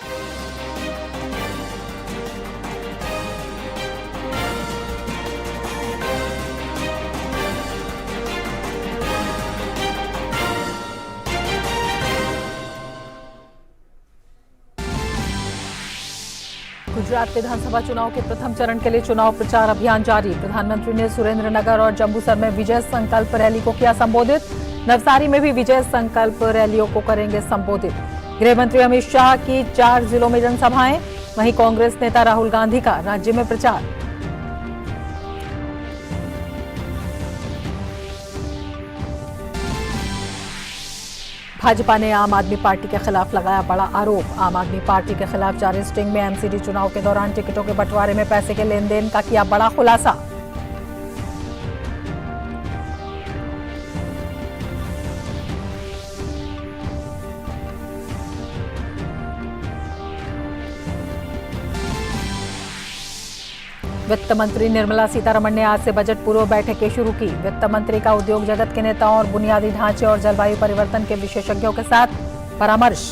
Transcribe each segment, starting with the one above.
गुजरात विधानसभा चुनाव के प्रथम चरण के लिए चुनाव प्रचार अभियान जारी। प्रधानमंत्री ने सुरेंद्रनगर और जंबूसर में विजय संकल्प रैली को किया संबोधित। नवसारी में भी विजय संकल्प रैलियों को करेंगे संबोधित। गृह मंत्री अमित शाह की 4 जिलों में जनसभाएं। वहीं कांग्रेस नेता राहुल गांधी का राज्य में प्रचार। भाजपा ने आम आदमी पार्टी के खिलाफ लगाया बड़ा आरोप। आम आदमी पार्टी के खिलाफ जारी स्टिंग में एमसीडी चुनाव के दौरान टिकटों के बंटवारे में पैसे के लेन देन का किया बड़ा खुलासा। वित्त मंत्री निर्मला सीतारमण ने आज से बजट पूर्व बैठकें शुरू की। वित्त मंत्री का उद्योग जगत के नेताओं और बुनियादी ढांचे और जलवायु परिवर्तन के विशेषज्ञों के साथ परामर्श।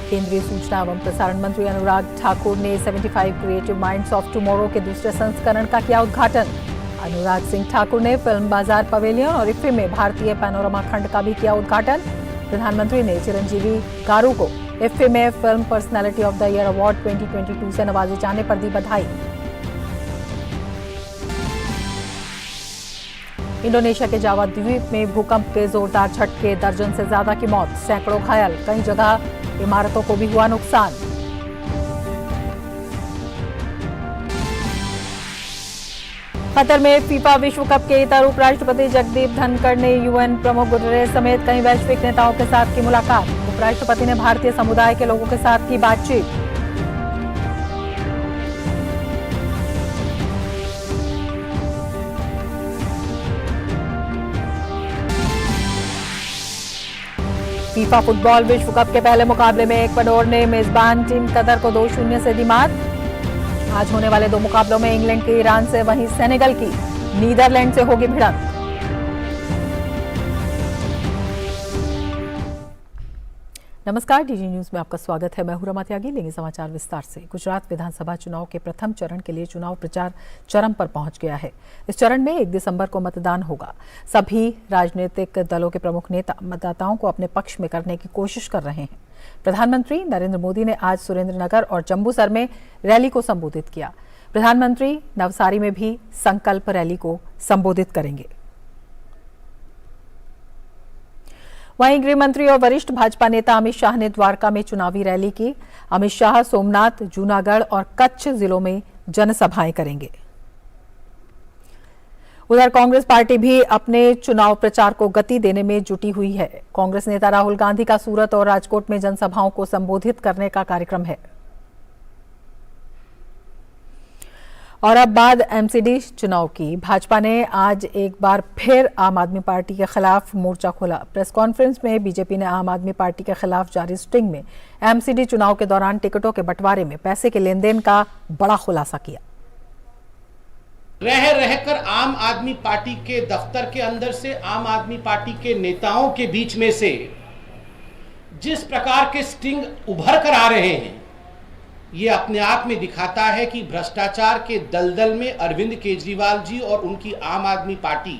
केंद्रीय सूचना एवं प्रसारण मंत्री अनुराग ठाकुर ने 75 क्रिएटिव माइंड्स ऑफ टुमारो के दूसरे संस्करण का किया उद्घाटन। अनुराग सिंह ठाकुर ने फिल्म बाजार पवेलियन और इफ्फी में भारतीय पैनोरमा खंड का भी किया उद्घाटन। प्रधानमंत्री ने चिरंजीवी गारू को इफ्फी में film personality of the year award 2022 से नवाजे जाने पर दी बधाई। इंडोनेशिया के जावा द्वीप में भूकंप के जोरदार झटके, दर्जन से ज्यादा की मौत, सैकड़ों घायल, कई जगह इमारतों को भी हुआ नुकसान। कतर में फीफा विश्व कप के इतर उपराष्ट्रपति जगदीप धनखड़ ने यूएन प्रमुख गुटेरेस समेत कई वैश्विक नेताओं के साथ की मुलाकात। उपराष्ट्रपति ने भारतीय समुदाय के लोगों के साथ की बातचीत। फीफा फुटबॉल विश्व कप के पहले मुकाबले में इक्वाडोर ने मेजबान टीम कतर को 2-0 से दी मात। आज होने वाले 2 मुकाबलों में इंग्लैंड के ईरान से, वहीं सेनेगल की नीदरलैंड से होगी भिड़ंत। नमस्कार, डीडी न्यूज में आपका स्वागत है। मैं हूं रमा त्यागी। लेंगे समाचार विस्तार से। गुजरात विधानसभा चुनाव के प्रथम चरण के लिए चुनाव प्रचार चरम पर पहुंच गया है। इस चरण में 1 दिसंबर को मतदान होगा। सभी राजनीतिक दलों के प्रमुख नेता मतदाताओं को अपने पक्ष में करने की कोशिश कर रहे हैं। प्रधानमंत्री नरेंद्र मोदी ने आज सुरेंद्रनगर और जंबूसर में रैली को संबोधित किया। प्रधानमंत्री नवसारी में भी संकल्प रैली को संबोधित करेंगे। वहीं गृह मंत्री और वरिष्ठ भाजपा नेता अमित शाह ने द्वारका में चुनावी रैली की। अमित शाह सोमनाथ, जूनागढ़ और कच्छ जिलों में जनसभाएं करेंगे। उधर कांग्रेस पार्टी भी अपने चुनाव प्रचार को गति देने में जुटी हुई है। कांग्रेस नेता राहुल गांधी का सूरत और राजकोट में जनसभाओं को संबोधित करने का कार्यक्रम है। और अब बात एमसीडी चुनाव की। भाजपा ने आज एक बार फिर आम आदमी पार्टी के खिलाफ मोर्चा खोला। प्रेस कॉन्फ्रेंस में बीजेपी ने आम आदमी पार्टी के खिलाफ जारी स्टिंग में एमसीडी चुनाव के दौरान टिकटों के बंटवारे में पैसे के लेन देन का बड़ा खुलासा किया। रहकर आम आदमी पार्टी के दफ्तर के अंदर से, आम आदमी पार्टी के नेताओं के बीच में से जिस प्रकार के स्टिंग उभर कर आ रहे हैं, ये अपने आप में दिखाता है कि भ्रष्टाचार के दलदल में अरविंद केजरीवाल जी और उनकी आम आदमी पार्टी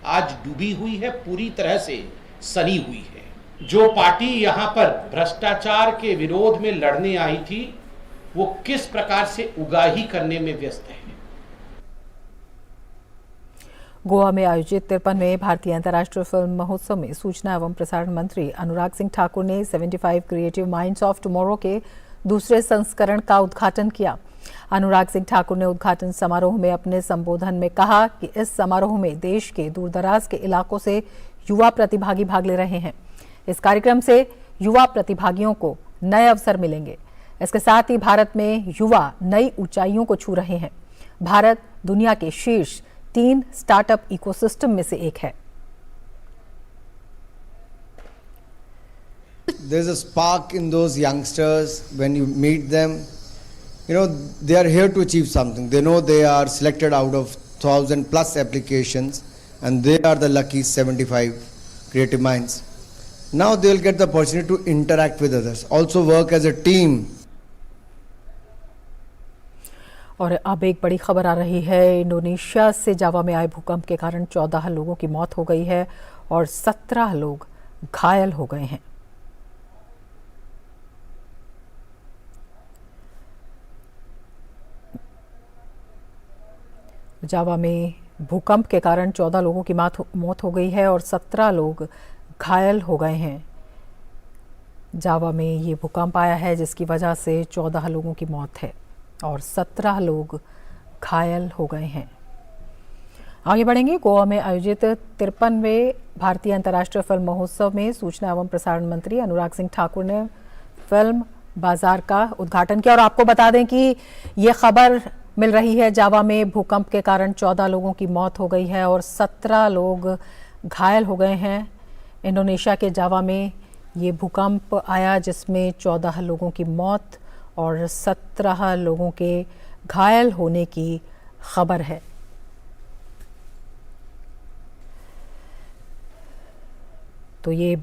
आज डूबी हुई है, पूरी तरह से सनी हुई है। जो पार्टी यहां पर भ्रष्टाचार के विरोध में लड़ने आई थी, वो किस प्रकार से उगाही करने में व्यस्त है। गोवा में आयोजित 53वें भारतीय अंतर्राष्ट्रीय फिल्म महोत्सव में सूचना एवं प्रसारण मंत्री अनुराग सिंह ठाकुर ने 75 क्रिएटिव माइंड्स ऑफ टुमारो के दूसरे संस्करण का उद्घाटन किया। अनुराग सिंह ठाकुर ने उद्घाटन समारोह में अपने संबोधन में कहा कि इस समारोह में देश के दूरदराज के इलाकों से युवा प्रतिभागी भाग ले रहे हैं। इस कार्यक्रम से युवा प्रतिभागियों को नए अवसर मिलेंगे। इसके साथ ही भारत में युवा नई ऊंचाइयों को छू रहे हैं। भारत दुनिया के शीर्ष 3 स्टार्टअप इकोसिस्टम में से एक है। There's a spark in those youngsters when you meet them. You know, they are here to achieve something. They know they are selected out of 1,000+ applications. and they are the lucky 75 creative minds. Now they will get the opportunity to interact with others, also work as a team. और अब एक बड़ी खबर आ रही है। Indonesia से जावा में आए भूकंप के कारण 14 लोगों की मौत हो गई है और 17 लोग घायल हो गए हैं। जावा में भूकंप के कारण 14 लोगों की मौत हो गई है और 17 लोग घायल हो गए हैं। जावा में ये भूकंप आया है जिसकी वजह से 14 लोगों की मौत है और 17 लोग घायल हो गए हैं। आगे बढ़ेंगे। गोवा में आयोजित 53वें भारतीय अंतर्राष्ट्रीय फिल्म महोत्सव में सूचना एवं प्रसारण मंत्री अनुराग सिंह ठाकुर ने फिल्म बाजार का उद्घाटन किया और आपको बता दें कि ये खबर मिल रही है जावा में भूकंप के कारण 14 लोगों की मौत हो गई है और 17 लोग घायल हो गए हैं। इंडोनेशिया के जावा में ये भूकंप आया जिसमें 14 लोगों की मौत और 17 लोगों के घायल होने की खबर है। तो ये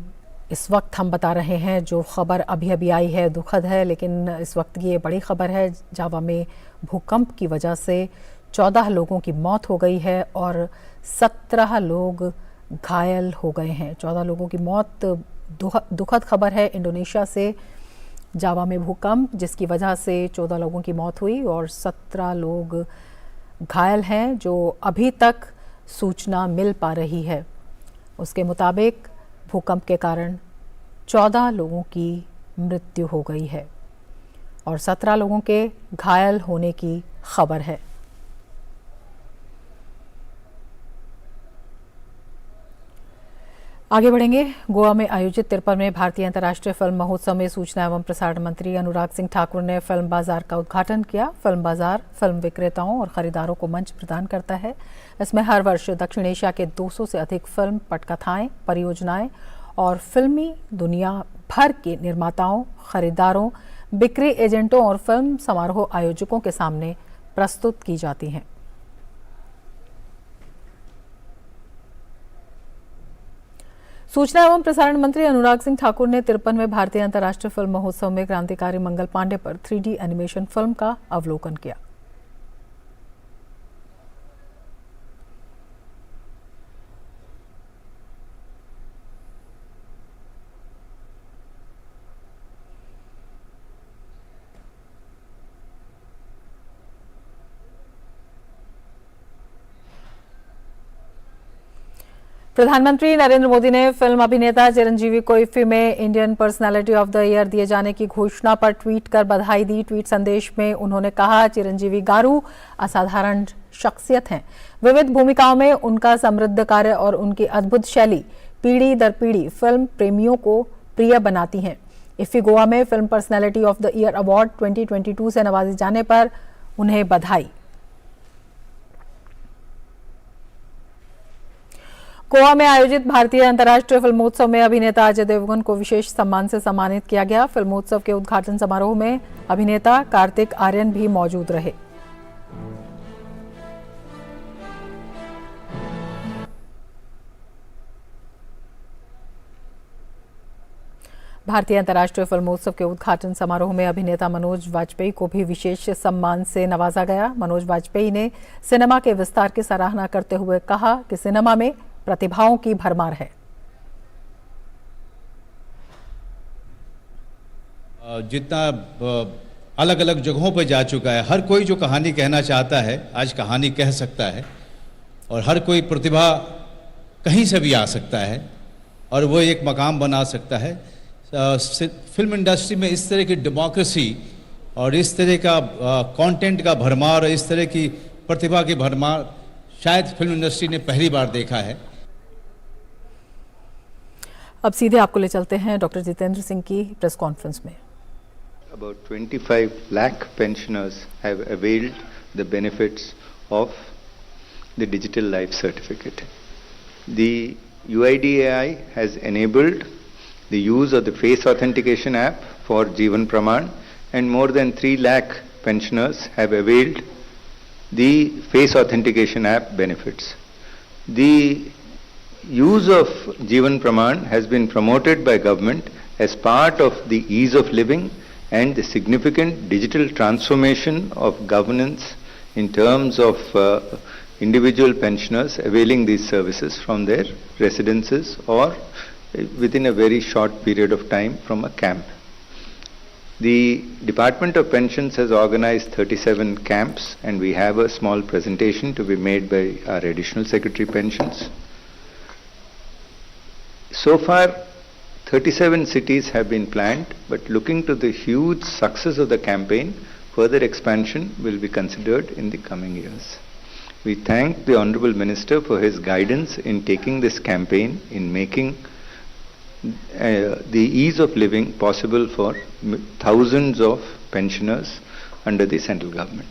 इस वक्त हम बता रहे हैं, जो खबर अभी अभी आई है दुखद है, लेकिन इस वक्त की ये बड़ी खबर है। जावा में भूकंप की वजह से 14 लोगों की मौत हो गई है और 17 लोग घायल हो गए हैं। 14 लोगों की मौत दुखद खबर है इंडोनेशिया से। जावा में भूकंप जिसकी वजह से 14 लोगों की मौत हुई और 17 लोग घायल हैं, जो अभी तक सूचना मिल पा रही है। उसके मुताबिक भूकंप के कारण 14 लोगों की मृत्यु हो गई है और 17 लोगों के घायल होने की खबर है। आगे बढ़ेंगे। गोवा में आयोजित 53वें भारतीय अंतर्राष्ट्रीय फिल्म महोत्सव में सूचना एवं प्रसारण मंत्री अनुराग सिंह ठाकुर ने फिल्म बाजार का उद्घाटन किया। फिल्म बाजार फिल्म विक्रेताओं और खरीदारों को मंच प्रदान करता है। इसमें हर वर्ष दक्षिण एशिया के 200 से अधिक फिल्म पटकथाएं, परियोजनाएं और फिल्मी दुनिया भर के निर्माताओं, खरीदारों, बिक्री एजेंटों और फिल्म समारोह आयोजकों के सामने प्रस्तुत की जाती हैं। सूचना एवं प्रसारण मंत्री अनुराग सिंह ठाकुर ने 53वें भारतीय अंतर्राष्ट्रीय फिल्म महोत्सव में क्रांतिकारी मंगल पांडे पर 3D एनिमेशन फिल्म का अवलोकन किया। प्रधानमंत्री नरेंद्र मोदी ने फिल्म अभिनेता चिरंजीवी को इफ्फी में Indian personality of the year दिए जाने की घोषणा पर ट्वीट कर बधाई दी। ट्वीट संदेश में उन्होंने कहा, चिरंजीवी गारू असाधारण शख्सियत हैं। विविध भूमिकाओं में उनका समृद्ध कार्य और उनकी अद्भुत शैली पीढ़ी दर पीढ़ी फिल्म प्रेमियों को प्रिय बनाती हैं। इफ्फी गोवा में film personality of the year award 2022 से नवाजे जाने पर उन्हें बधाई। गोवा में आयोजित भारतीय अंतर्राष्ट्रीय फिल्मोत्सव में अभिनेता अजय देवगन को विशेष सम्मान से सम्मानित किया गया। फिल्मोत्सव के उद्घाटन समारोह में अभिनेता कार्तिक आर्यन भी मौजूद रहे। भारतीय अंतर्राष्ट्रीय फिल्मोत्सव के उद्घाटन समारोह में अभिनेता मनोज वाजपेयी को भी विशेष सम्मान से नवाजा गया। मनोज वाजपेयी ने सिनेमा के विस्तार की सराहना करते हुए कहा कि सिनेमा में प्रतिभाओं की भरमार है। जितना अलग अलग जगहों पर जा चुका है, हर कोई जो कहानी कहना चाहता है आज कहानी कह सकता है और हर कोई प्रतिभा कहीं से भी आ सकता है और वो एक मकाम बना सकता है। फिल्म इंडस्ट्री में इस तरह की डेमोक्रेसी और इस तरह का कंटेंट का भरमार और इस तरह की प्रतिभा की भरमार शायद फिल्म इंडस्ट्री ने पहली बार देखा है। अब सीधे आपको ले चलते हैं डॉक्टर जितेंद्र सिंह की प्रेस कॉन्फ्रेंस में। About 25 lakh pensioners have availed the benefits of the digital life certificate. The UIDAI has enabled the use of the face authentication app for Jeevan Praman, and more than 3 lakh pensioners have availed the face authentication app benefits. The use of Jeevan Praman has been promoted by government as part of the ease of living and the significant digital transformation of governance in terms of individual pensioners availing these services from their residences or within a very short period of time from a camp. The Department of Pensions has organized 37 camps, and we have a small presentation to be made by our Additional Secretary Pensions. So far, 37 cities have been planned, but looking to the huge success of the campaign, further expansion will be considered in the coming years. We thank the Honorable Minister for his guidance in taking this campaign, in making the ease of living possible for thousands of pensioners under the central government.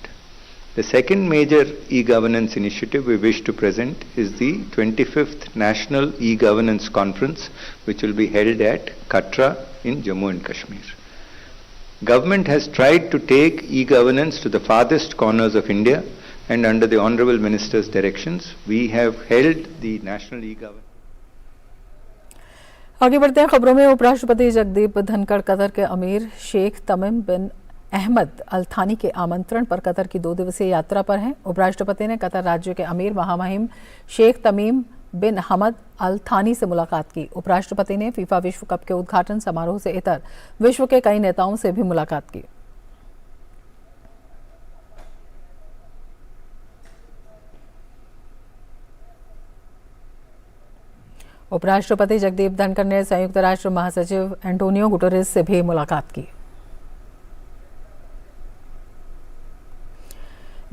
The second major e-governance initiative we wish to present is the 25th National E-Governance Conference, which will be held at Katra in Jammu and Kashmir. Government has tried to take e-governance to the farthest corners of India, and under the Honorable Minister's directions, we have held the National E-Governance. आगे बढ़ते हैं खबरों में। उपराष्ट्रपति Jagdeep Dhankhar Qatar के अमीर शेख तमीम बिन अहमद अल थानी के आमंत्रण पर कतर की 2 दिवसीय यात्रा पर हैं। उपराष्ट्रपति ने कतर राज्य के अमीर महामहिम शेख तमीम बिन हमद अल थानी से मुलाकात की। उपराष्ट्रपति ने फीफा विश्व कप के उद्घाटन समारोह से इतर विश्व के कई नेताओं से भी मुलाकात की। उपराष्ट्रपति जगदीप धनखड़ ने संयुक्त राष्ट्र महासचिव एंटोनियो गुटेरेस से भी मुलाकात की।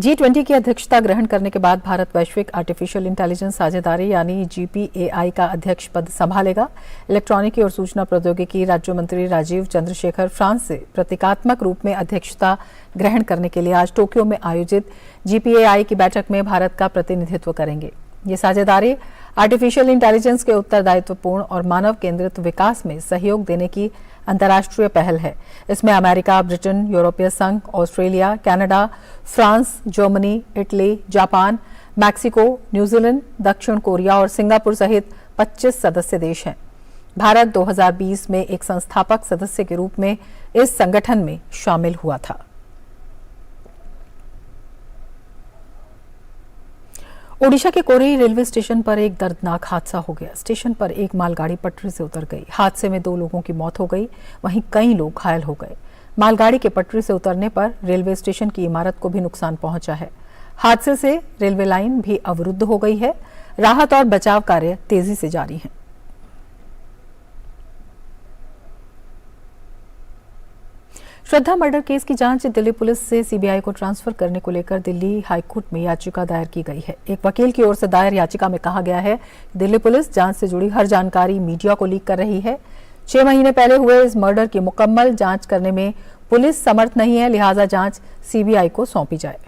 G20 की अध्यक्षता ग्रहण करने के बाद भारत वैश्विक आर्टिफिशियल इंटेलिजेंस साझेदारी यानी GPAI का अध्यक्ष पद संभालेगा। इलेक्ट्रॉनिकी और सूचना प्रौद्योगिकी राज्य मंत्री राजीव चंद्रशेखर फ्रांस से प्रतीकात्मक रूप में अध्यक्षता ग्रहण करने के लिए आज टोक्यो में आयोजित GPAI की बैठक में भारत का प्रतिनिधित्व करेंगे। ये साझेदारी आर्टिफिशियल इंटेलिजेंस के उत्तरदायित्वपूर्ण और मानव केंद्रित विकास में सहयोग देने की अंतर्राष्ट्रीय पहल है। इसमें अमेरिका, ब्रिटेन, यूरोपीय संघ, Australia, Canada, France, Germany, Italy, Japan, Mexico, New Zealand, दक्षिण कोरिया और सिंगापुर सहित 25 सदस्य देश हैं। भारत 2020 में एक संस्थापक सदस्य के रूप में इस संगठन में शामिल हुआ था। ओडिशा के कोरी रेलवे स्टेशन पर एक दर्दनाक हादसा हो गया। स्टेशन पर एक मालगाड़ी पटरी से उतर गई। हादसे में 2 लोगों की मौत हो गई, वहीं कई लोग घायल हो गए। मालगाड़ी के पटरी से उतरने पर रेलवे स्टेशन की इमारत को भी नुकसान पहुंचा है। हादसे से रेलवे लाइन भी अवरुद्ध हो गई है। राहत और बचाव कार्य तेजी से जारी हैं। श्रद्धा मर्डर केस की जांच दिल्ली पुलिस से सीबीआई को ट्रांसफर करने को लेकर दिल्ली हाईकोर्ट में याचिका दायर की गई है। एक वकील की ओर से दायर याचिका में कहा गया है कि दिल्ली पुलिस जांच से जुड़ी हर जानकारी मीडिया को लीक कर रही है। 6 महीने पहले हुए इस मर्डर की मुकम्मल जांच करने में पुलिस समर्थ नहीं है, लिहाजा जांच सीबीआई को सौंपी जाए।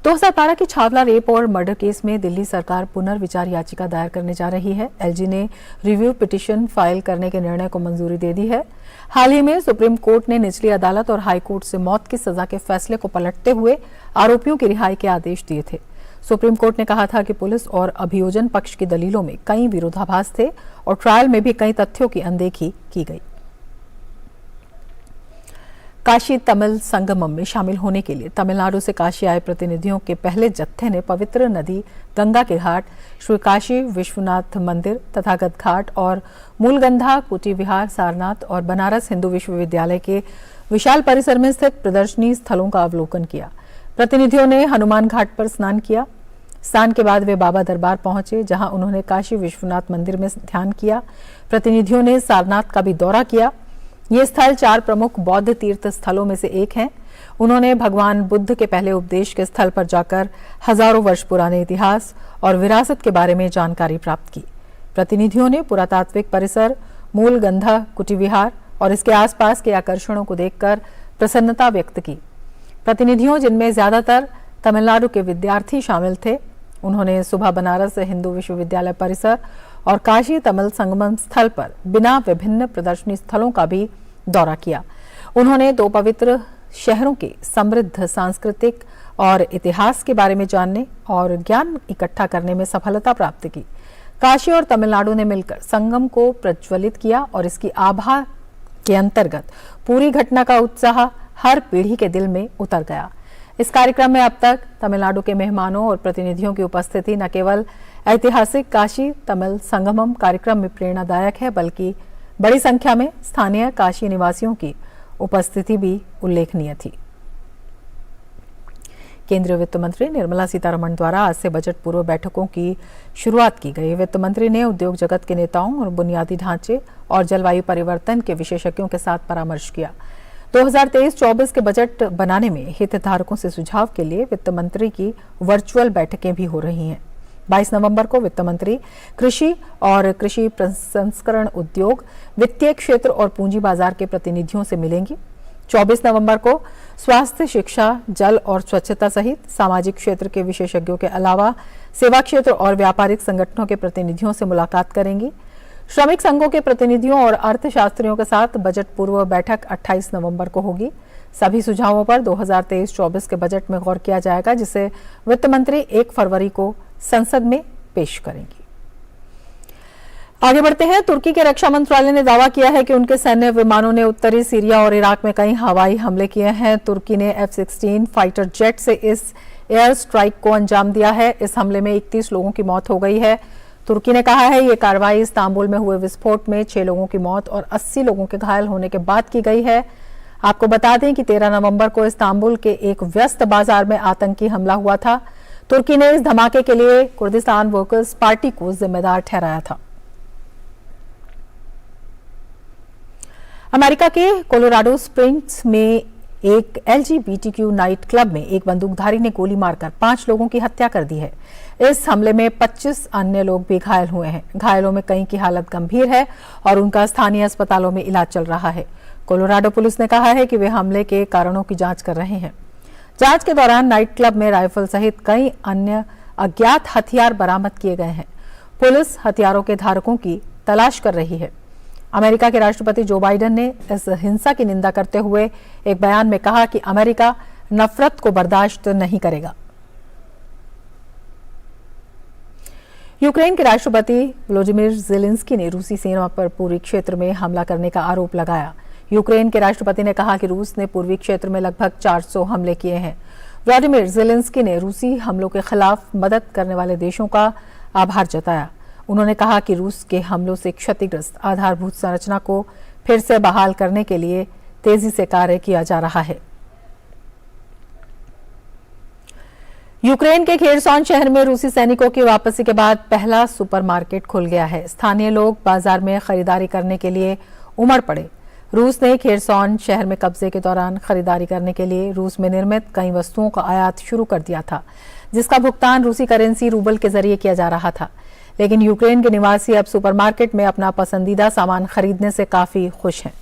2012 के छावला रेप और मर्डर केस में दिल्ली सरकार पुनर्विचार याचिका दायर करने जा रही है। एलजी ने रिव्यू पिटीशन फाइल करने के निर्णय को मंजूरी दे दी है। हाल ही में सुप्रीम कोर्ट ने निचली अदालत और हाई कोर्ट से मौत की सजा के फैसले को पलटते हुए आरोपियों की रिहाई के आदेश दिए थे। सुप्रीम कोर्ट ने कहा था कि पुलिस और अभियोजन पक्ष की दलीलों में कई विरोधाभास थे और ट्रायल में भी कई तथ्यों की अनदेखी की गई। काशी तमिल संगमम में शामिल होने के लिए तमिलनाडु से काशी आए प्रतिनिधियों के पहले जत्थे ने पवित्र नदी गंगा के घाट, श्री काशी विश्वनाथ मंदिर, तथागत घाट और मूलगंधा, कुटी विहार, सारनाथ और बनारस हिंदू विश्वविद्यालय के विशाल परिसर में स्थित प्रदर्शनी स्थलों का अवलोकन किया। प्रतिनिधियों ने हनुमान घाट पर स्नान किया। स्नान के बाद वे बाबा दरबार पहुंचे, जहां उन्होंने काशी विश्वनाथ मंदिर में ध्यान किया। प्रतिनिधियों ने सारनाथ का भी दौरा किया। ये स्थल 4 प्रमुख बौद्ध तीर्थ स्थलों में से एक है। उन्होंने भगवान बुद्ध के पहले उपदेश के स्थल पर जाकर हजारों वर्ष पुराने इतिहास और विरासत के बारे में जानकारी प्राप्त की। प्रतिनिधियों ने पुरातात्विक परिसर, मूलगंधा कुटी विहार और इसके आसपास के आकर्षणों को देखकर प्रसन्नता व्यक्त की। प्रतिनिधियों, जिनमें ज्यादातर तमिलनाडु के विद्यार्थी शामिल थे, उन्होंने सुबह बनारस हिंदू विश्वविद्यालय परिसर और काशी तमिल संगमम स्थल पर बिना विभिन्न प्रदर्शनी स्थलों का भी दौरा किया। उन्होंने 2 पवित्र शहरों के समृद्ध सांस्कृतिक और इतिहास के बारे में जानने और ज्ञान इकट्ठा करने में सफलता प्राप्त की। काशी और तमिलनाडु ने मिलकर संगम को प्रज्वलित किया और इसकी आभा के अंतर्गत पूरी घटना का उत्साह हर पीढ़ी के दिल में उतर गया। इस कार्यक्रम में अब तक तमिलनाडु के मेहमानों और प्रतिनिधियों की उपस्थिति न केवल ऐतिहासिक काशी तमिल संगमम कार्यक्रम में प्रेरणादायक है, बल्कि बड़ी संख्या में स्थानीय काशी निवासियों की उपस्थिति भी उल्लेखनीय थी। केंद्रीय वित्त मंत्री निर्मला सीतारमण द्वारा आज से बजट पूर्व बैठकों की शुरुआत की गई। वित्त मंत्री ने उद्योग जगत के नेताओं और बुनियादी ढांचे और जलवायु परिवर्तन के विशेषज्ञों के साथ परामर्श किया। 2023-24 के बजट बनाने में हितधारकों से सुझाव के लिए वित्त मंत्री की वर्चुअल बैठकें भी हो रही हैं। 22 नवंबर को वित्त मंत्री कृषि और कृषि प्रसंस्करण उद्योग, वित्तीय क्षेत्र और पूंजी बाजार के प्रतिनिधियों से मिलेंगी। 24 नवंबर को स्वास्थ्य, शिक्षा, जल और स्वच्छता सहित सामाजिक क्षेत्र के विशेषज्ञों के अलावा सेवा क्षेत्र और व्यापारिक संगठनों के प्रतिनिधियों से मुलाकात करेंगी। श्रमिक संघों के प्रतिनिधियों और अर्थशास्त्रियों के साथ बजट पूर्व बैठक 28 नवंबर को होगी। सभी सुझावों पर 2023-24 के बजट में गौर किया जाएगा, जिसे वित्त मंत्री 1 फरवरी को संसद में पेश करेंगी। आगे बढ़ते हैं। तुर्की के रक्षा मंत्रालय ने दावा किया है कि उनके सैन्य विमानों ने उत्तरी सीरिया और इराक में कई हवाई हमले किए हैं। तुर्की ने F-16 फाइटर जेट से इस एयर स्ट्राइक को अंजाम दिया है। इस हमले में 31 लोगों की मौत हो गई है। तुर्की ने कहा है ये कार्रवाई इस्तांबुल में हुए विस्फोट में 6 लोगों की मौत और 80 लोगों के घायल होने के बाद की गई है। आपको बता दें कि 13 नवंबर को इस्तांबुल के एक व्यस्त बाजार में आतंकी हमला हुआ था। तुर्की ने इस धमाके के लिए कुर्दिस्तान वर्कर्स पार्टी को जिम्मेदार ठहराया था। अमेरिका के कोलोराडो स्प्रिंग्स में एक LGBTQ नाइट क्लब में एक बंदूकधारी ने गोली मारकर 5 लोगों की हत्या कर दी है। इस हमले में 25 अन्य लोग भी घायल हुए हैं। घायलों में कई की हालत गंभीर है और उनका स्थानीय अस्पतालों में इलाज चल रहा है। कोलोराडो पुलिस ने कहा है कि वे हमले के कारणों की जांच कर रहे हैं। जांच के दौरान नाइट क्लब में राइफल सहित कई अन्य अज्ञात हथियार बरामद किए गए हैं। पुलिस हथियारों के धारकों की तलाश कर रही है। अमेरिका के राष्ट्रपति जो बाइडेन ने इस हिंसा की निंदा करते हुए एक बयान में कहा कि अमेरिका नफरत को बर्दाश्त नहीं करेगा। यूक्रेन के राष्ट्रपति व्लादिमीर ज़ेलेंस्की ने रूसी सेना पर पूर्वी क्षेत्र में हमला करने का आरोप लगाया। यूक्रेन के राष्ट्रपति ने कहा कि रूस ने पूर्वी क्षेत्र में लगभग 400 हमले किए हैं। व्लादिमीर ज़ेलेंस्की ने रूसी हमलों के खिलाफ मदद करने वाले देशों का आभार जताया। उन्होंने कहा कि रूस के हमलों से क्षतिग्रस्त आधारभूत संरचना को फिर से बहाल करने के लिए तेजी से कार्य किया जा रहा है। यूक्रेन के खेरसॉन शहर में रूसी सैनिकों की वापसी के बाद पहला सुपरमार्केट खुल गया है। स्थानीय लोग बाजार में खरीदारी करने के लिए उमड़ पड़े। रूस ने खेरसॉन शहर में कब्जे के दौरान खरीदारी करने के लिए रूस में निर्मित कई वस्तुओं का आयात शुरू कर दिया था, जिसका भुगतान रूसी करेंसी रूबल के जरिए किया जा रहा था। लेकिन यूक्रेन के निवासी अब सुपरमार्केट में अपना पसंदीदा सामान खरीदने से काफी खुश हैं।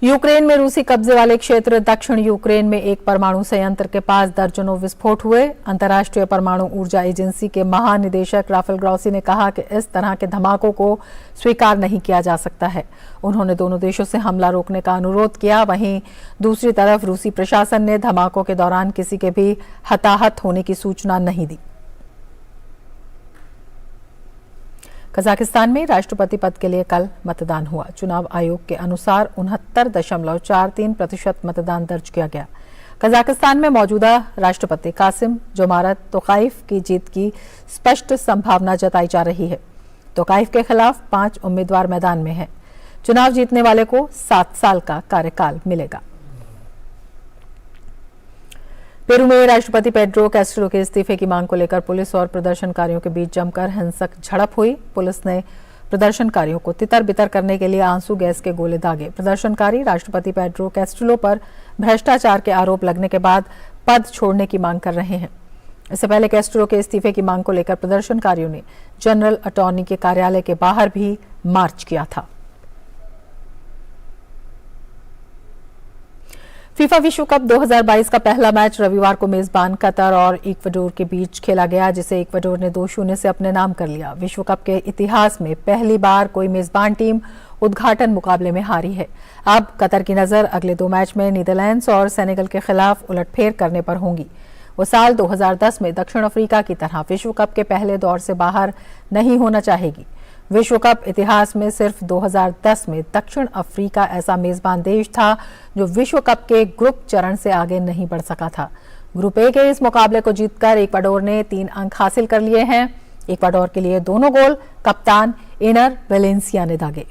यूक्रेन में रूसी कब्जे वाले क्षेत्र दक्षिण यूक्रेन में एक परमाणु संयंत्र के पास दर्जनों विस्फोट हुए। अंतर्राष्ट्रीय परमाणु ऊर्जा एजेंसी के महानिदेशक राफेल ग्रॉसी ने कहा कि इस तरह के धमाकों को स्वीकार नहीं किया जा सकता है। उन्होंने दोनों देशों से हमला रोकने का अनुरोध किया। वहीं दूसरी तरफ रूसी प्रशासन ने धमाकों के दौरान किसी के भी हताहत होने की सूचना नहीं दी। कजाकिस्तान में राष्ट्रपति पद के लिए कल मतदान हुआ। चुनाव आयोग के अनुसार 69.43% मतदान दर्ज किया गया। कजाकिस्तान में मौजूदा राष्ट्रपति कासिम जोमारत तोकाइफ की जीत की स्पष्ट संभावना जताई जा रही है। तोकाइफ के खिलाफ 5 उम्मीदवार मैदान में हैं। चुनाव जीतने वाले को 7 साल का कार्यकाल मिलेगा। पेरू में राष्ट्रपति पेड्रो कैस्टिलो के इस्तीफे की मांग को लेकर पुलिस और प्रदर्शनकारियों के बीच जमकर हिंसक झड़प हुई। पुलिस ने प्रदर्शनकारियों को तितर-बितर करने के लिए आंसू गैस के गोले दागे। प्रदर्शनकारी राष्ट्रपति पेड्रो कैस्टिलो पर भ्रष्टाचार के आरोप लगने के बाद पद छोड़ने की मांग कर रहे हैं। इससे पहले कैस्टिलो के इस्तीफे की मांग को लेकर प्रदर्शनकारियों ने जनरल अटॉर्नी के कार्यालय के बाहर भी मार्च किया था। फीफा विश्व कप 2022 का पहला मैच रविवार को मेजबान कतर और इक्वाडोर के बीच खेला गया, जिसे इक्वाडोर ने 2-0 से अपने नाम कर लिया। विश्व कप के इतिहास में पहली बार कोई मेजबान टीम उद्घाटन मुकाबले में हारी है। अब कतर की नजर अगले 2 मैच में नीदरलैंड्स और सेनेगल के खिलाफ उलटफेर करने पर होंगी। वो साल 2010 में दक्षिण अफ्रीका की तरह विश्व कप के पहले दौर से बाहर नहीं होना चाहेगी। विश्व कप इतिहास में सिर्फ 2010 में दक्षिण अफ्रीका ऐसा मेजबान देश था जो विश्व कप के ग्रुप चरण से आगे नहीं बढ़ सका था। ग्रुप ए के इस मुकाबले को जीतकर इक्वाडोर ने 3 अंक हासिल कर लिए हैं। इक्वाडोर के लिए दोनों गोल कप्तान इनर वेलेंसिया ने दागे।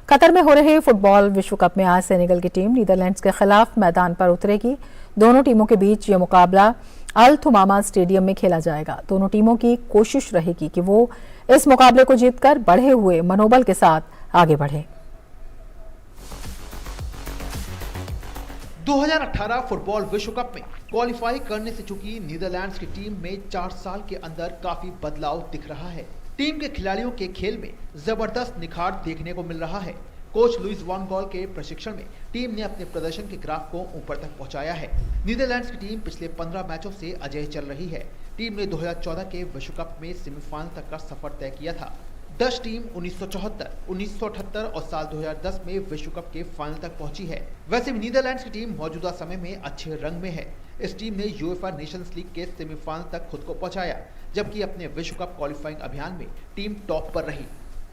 कतर में हो रहे फुटबॉल विश्व कप में आज सेनेगल की टीम नीदरलैंड्स के खिलाफ मैदान पर उतरेगी। दोनों टीमों के बीच यह मुकाबला अल थुमामा स्टेडियम में खेला जाएगा। दोनों टीमों की कोशिश रहेगी कि वो इस मुकाबले को जीतकर बढ़े हुए मनोबल के साथ आगे बढ़े। 2018 फुटबॉल विश्व कप में क्वालिफाई करने से चुकी नीदरलैंड्स की टीम में 4 साल के अंदर काफी बदलाव दिख रहा है। टीम के खिलाड़ियों के खेल में जबरदस्त निखार देखने को मिल रहा है। कोच लुइस वान गॉल के प्रशिक्षण में टीम ने अपने प्रदर्शन के ग्राफ को ऊपर तक पहुंचाया है। नीदरलैंड्स की टीम पिछले 15 मैचों से अजेय चल रही है। टीम ने 2014 के विश्व कप में सेमीफाइनल तक का सफर तय किया था। डच टीम 1974, 1978 और साल 2010 में विश्व कप के फाइनल तक पहुंची है। वैसे भी नीदरलैंड्स की टीम मौजूदा समय में अच्छे रंग में है। इस टीम ने यूएफए नेशंस लीग के सेमीफाइनल तक खुद को पहुंचाया, जबकि अपने विश्व कप क्वालिफाइंग अभियान में टीम टॉप पर रही।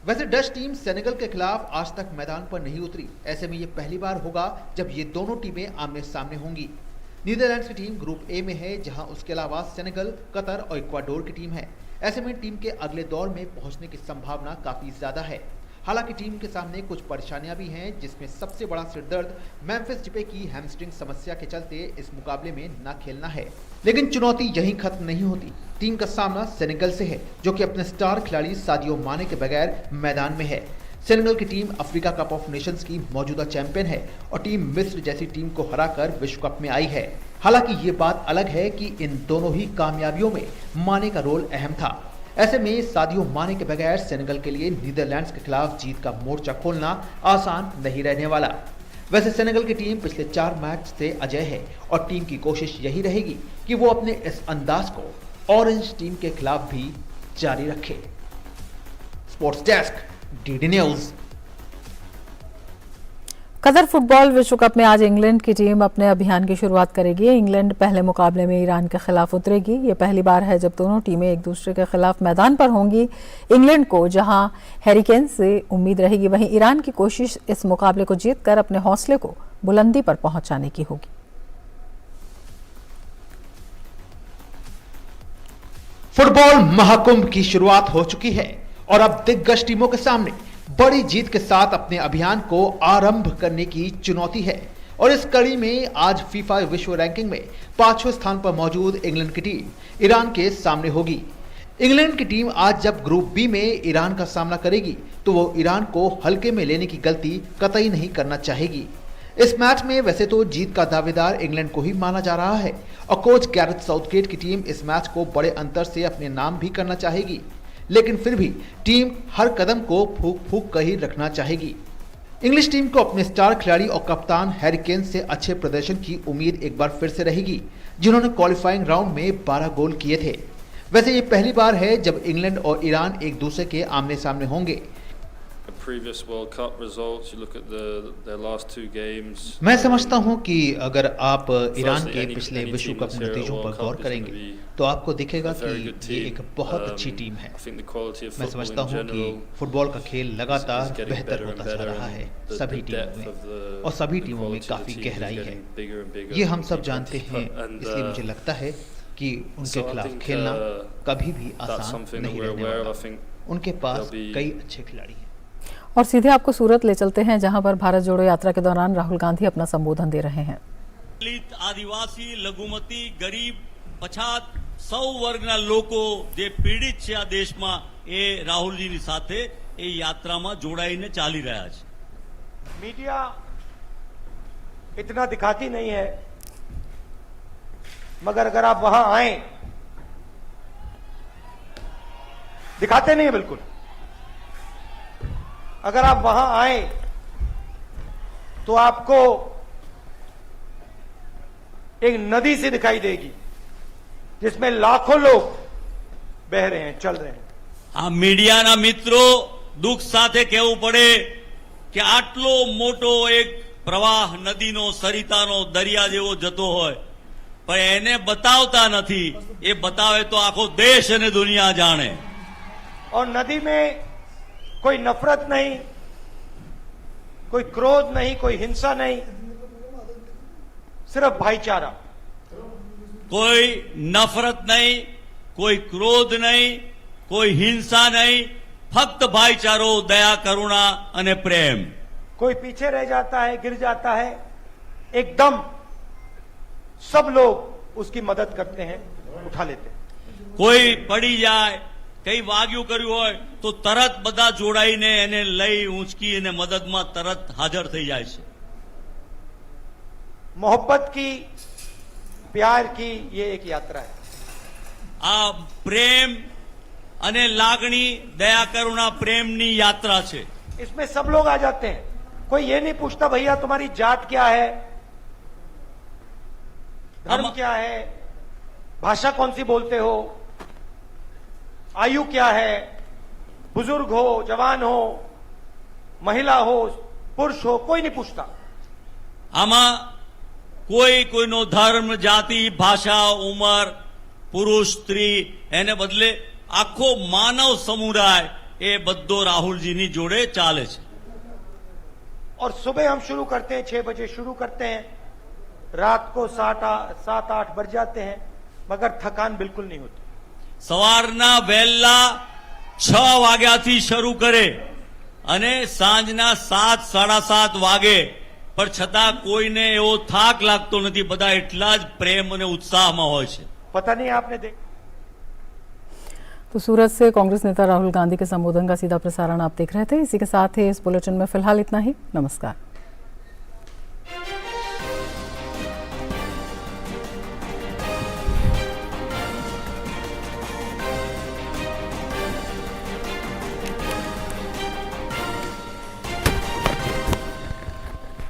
वैसे डच टीम सेनेगल के खिलाफ आज तक मैदान पर नहीं उतरी। ऐसे में ये पहली बार होगा जब ये दोनों टीमें आमने सामने होंगी। नीदरलैंड्स की टीम ग्रुप ए में है, जहां उसके अलावा सेनेगल, कतर और इक्वाडोर की टीम है। ऐसे में टीम के अगले दौर में पहुंचने की संभावना काफी ज्यादा है। हालांकि टीम के सामने कुछ परेशानियां भी हैं, जिसमें सबसे बड़ा सिरदर्द मेम्फिस डिपे की हैमस्ट्रिंग समस्या के चलते इस मुकाबले में न खेलना है। लेकिन चुनौती यहीं खत्म नहीं होती। टीम का सामना सेनेगल से है, जो कि अपने स्टार खिलाड़ी सादियो माने के बगैर मैदान में है। सेनेगल की team Africa cup of Nations की मौजूदा चैंपियन है और टीम मिस्र जैसी टीम को हराकर विश्व कप में आई है। हालांकि ये बात अलग है कि इन दोनों ही कामयाबियों में माने का रोल अहम था। ऐसे में सादियो माने के बगैर सेनेगल के लिए नीदरलैंड्स के खिलाफ जीत का मोर्चा खोलना आसान नहीं रहने वाला। वैसे सेनेगल की टीम पिछले 4 मैच से अजेय है और टीम की कोशिश यही रहेगी कि वो अपने इस अंदाज को ऑरेंज टीम के खिलाफ भी जारी रखे। Sports desk, DD news. Qatar football विश्व कप में आज इंग्लैंड की टीम अपने अभियान की शुरुआत करेगी। इंग्लैंड पहले मुकाबले में ईरान के खिलाफ उतरेगी। ये पहली बार है जब दोनों टीमें एक दूसरे के खिलाफ मैदान पर होंगी। इंग्लैंड को जहां हैरिकेन से उम्मीद रहेगी, वहीं ईरान की कोशिश इस मुकाबले को जीतकर अपने हौसले को बुलंदी पर पहुंचाने की होगी। फुटबॉल महाकुंभ की शुरुआत हो चुकी है और अब दिग्गज टीमों के सामने बड़ी जीत के साथ अपने अभियान को आरंभ करने की चुनौती है। और इस कड़ी में आज फीफा विश्व रैंकिंग में 5वें स्थान पर मौजूद इंग्लैंड की टीम ईरान के सामने होगी। इंग्लैंड की टीम आज जब ग्रुप बी में ईरान का सामना करेगी तो वो ईरान को हल्के में लेने की गलती कतई नहीं करना चाहेगी। इस मैच में वैसे तो जीत का दावेदार इंग्लैंड को ही माना जा रहा है और कोच गैरेथ साउथगेट की टीम इस मैच को बड़े अंतर से अपने नाम भी करना चाहेगी, लेकिन फिर भी टीम हर कदम को फूंक फूंक कर ही रखना चाहेगी। इंग्लिश टीम को अपने स्टार खिलाड़ी और कप्तान हैरी केन से अच्छे प्रदर्शन की उम्मीद एक बार फिर से रहेगी, जिन्होंने क्वालिफाइंग राउंड में 12 गोल किए थे। वैसे ये पहली बार है जब इंग्लैंड और ईरान एक दूसरे के आमने सामने होंगे। previous World Cup results, you look at their last 2 games. मैं समझता हूं कि अगर आप ईरान के पिछले विश्व कप नतीजों पर गौर करेंगे तो आपको दिखेगा कि ये एक बहुत अच्छी टीम है। मैं समझता हूं कि फुटबॉल का खेल लगातार बेहतर होता जा रहा है सभी टीमों में, और सभी टीमों में काफी गहराई है। ये हम सब जानते हैं, इसलिए मुझे लगता है कि उनके खिलाफ खेलना कभी भी आसान नहीं रहने वाला। उनके पास कई अच्छे खिलाड़ी हैं। और सीधे आपको सूरत ले चलते हैं, जहां पर भारत जोड़ो यात्रा के दौरान राहुल गांधी अपना संबोधन दे रहे हैं। दलित, आदिवासी, लघुमती, गरीब, पछात સૌ વર્ગના લોકો જે પીડિત છે આ દેશમાં એ રાહુલજીની સાથે એ યાત્રામાં જોડાઈને ચાલી રહ્યા છે। मीडिया इतना दिखाती नहीं है, मगर अगर आप वहां आए, दिखाते नहीं है बिल्कुल। अगर आप वहां आए तो आपको एक नदी सी दिखाई देगी जिसमें लाखों लोग बह रहे हैं, चल रहे हैं। આ મીડિયાના મિત્રો દુઃખ સાથે કહેવું પડે કે આટલો મોટો એક પ્રવાહ નદીનો, સરિતાનો, દરિયા જેવો જતો હોય પણ એને બતાવતા નથી. એ બતાવે તો આખો દેશ અને દુનિયા જાણે. और नदी में कोई नफरत नहीं, कोई क्रोध नहीं, कोई हिंसा नहीं, सिर्फ भाईचारा. કોઈ નફરત નહીં, કોઈ ક્રોધ નહીં, કોઈ હિંસા નહીં, ફક્ત ભાઈચારો, દયા, કરુણા અને પ્રેમ. कोई पीछे रह जाता है, गिर जाता है, एकदम सब लोग उसकी मदद करते हैं, उठा लेते हैं. કોઈ પડી જાય, કઈ વાગ્યું કર્યું હોય તો તરત બધા જોડાઈને એને લઈ ઊંચકી અને મદદમાં તરત હાજર થઈ જાય છે. मोहब्बत की, प्यार की ये एक यात्रा है. આ પ્રેમ અને લાગણી, દયા, કરુણા, પ્રેમની યાત્રા છે. इसमें सब लोग आ जाते हैं. कोई ये नहीं पूछता भैया तुम्हारी जात क्या है, धर्म क्या है, भाषा कौन सी बोलते हो, आयु क्या है, बुजुर्ग हो, जवान हो, महिला हो, पुरुष हो, कोई नहीं पूछता. આમાં કોઈ કોઈનો ધર્મ, જાતિ, ભાષા, ઉંમર, પુરુષ, સ્ત્રી એને બદલે આખો માનવ સમુદાય એ બધો રાહુલજીની જોડે ચાલે છે. और सुबह हम शुरू करते हैं 6 बजे शुरू करते हैं, रात को 7-8 बज जाते हैं, मगर थकान बिल्कुल नहीं होती. સવારના વહેલા 6 વાગ્યાથી શરૂ કરે અને સાંજના 7-7:30 વાગે, પણ છતાં કોઈને એવો થાક લાગતો નથી. બધા એટલા જ પ્રેમ અને ઉત્સાહમાં હોય છે. पता नहीं आपने देखा. तो सूरत से कांग्रेस नेता राहुल गांधी के संबोधन का सीधा प्रसारण आप देख रहे थे. इसी के साथ ही इस बुलेटिन में फिलहाल इतना ही. नमस्कार.